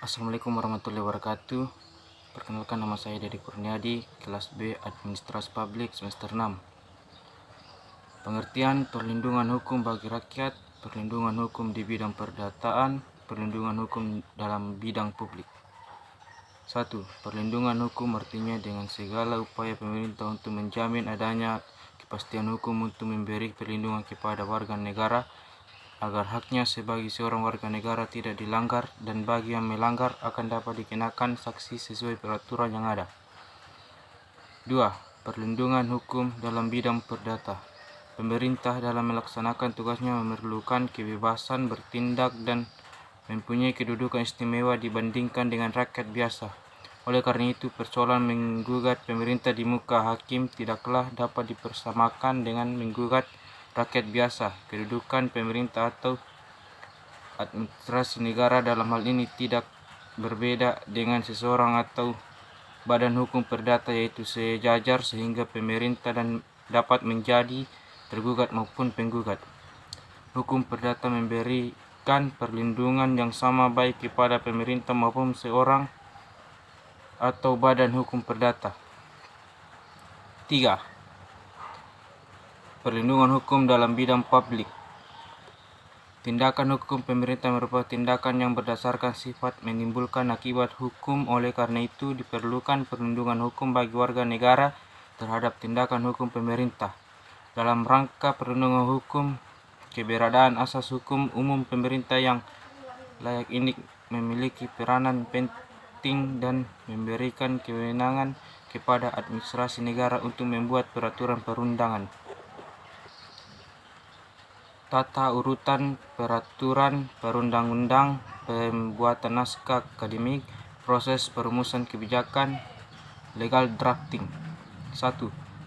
Assalamualaikum warahmatullahi wabarakatuh. Perkenalkan, nama saya Dedi Kurniadi, kelas B Administrasi Publik semester 6. Pengertian perlindungan hukum bagi rakyat, perlindungan hukum di bidang perdataan, perlindungan hukum dalam bidang publik. 1. Perlindungan hukum artinya dengan segala upaya pemerintah untuk menjamin adanya kepastian hukum untuk memberi perlindungan kepada warga negara agar haknya sebagai seorang warga negara tidak dilanggar, dan bagi yang melanggar akan dapat dikenakan sanksi sesuai peraturan yang ada. 2. Perlindungan hukum dalam bidang perdata. Pemerintah dalam melaksanakan tugasnya memerlukan kebebasan bertindak dan mempunyai kedudukan istimewa dibandingkan dengan rakyat biasa. Oleh karena itu, persoalan menggugat pemerintah di muka hakim tidaklah dapat dipersamakan dengan menggugat rakyat biasa. Kedudukan pemerintah atau administrasi negara dalam hal ini tidak berbeda dengan seseorang atau badan hukum perdata, yaitu sejajar sehingga pemerintah dan dapat menjadi tergugat maupun penggugat. Hukum perdata memberikan perlindungan yang sama baik kepada pemerintah maupun seorang atau badan hukum perdata. 3. Perlindungan hukum dalam bidang publik. Tindakan hukum pemerintah merupakan tindakan yang berdasarkan sifat menimbulkan akibat hukum. Oleh karena itu, diperlukan perlindungan hukum bagi warga negara terhadap tindakan hukum pemerintah. Dalam rangka perlindungan hukum, keberadaan asas hukum umum pemerintah yang layak ini memiliki peranan penting dan memberikan kewenangan kepada administrasi negara untuk membuat peraturan perundangan. Tata urutan peraturan perundang-undang, pembuatan naskah akademik, proses perumusan kebijakan, legal drafting. 1.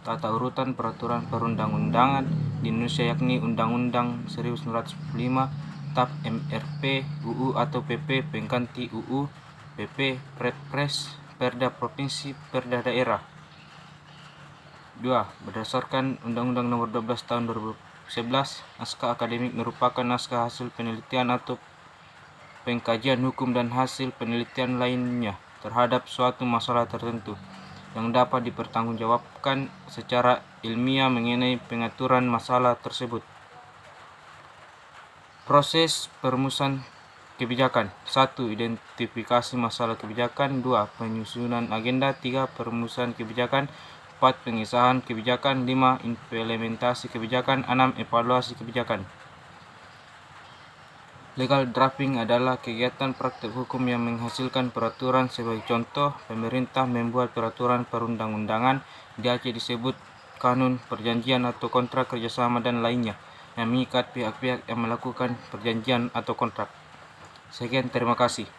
Tata urutan peraturan perundang-undangan di Indonesia, yakni Undang-Undang 1945, TAP, MRP, UU atau PP, pengganti UU, PP, Perpres, Perda Provinsi, Perda Daerah. 2. Berdasarkan Undang-Undang Nomor 12 Tahun 2011, naskah akademik merupakan naskah hasil penelitian atau pengkajian hukum dan hasil penelitian lainnya terhadap suatu masalah tertentu yang dapat dipertanggungjawabkan secara ilmiah mengenai pengaturan masalah tersebut. Proses perumusan kebijakan. 1. Identifikasi masalah kebijakan. 2. Penyusunan agenda. 3. Perumusan kebijakan. 4. Pengesahan kebijakan. 5. Implementasi kebijakan. 6. Evaluasi kebijakan. Legal drafting adalah kegiatan praktik hukum yang menghasilkan peraturan. Sebagai contoh, pemerintah membuat peraturan perundang-undangan. Di Aceh disebut kanun, perjanjian atau kontrak kerjasama dan lainnya, yang mengikat pihak-pihak yang melakukan perjanjian atau kontrak. Sekian, terima kasih.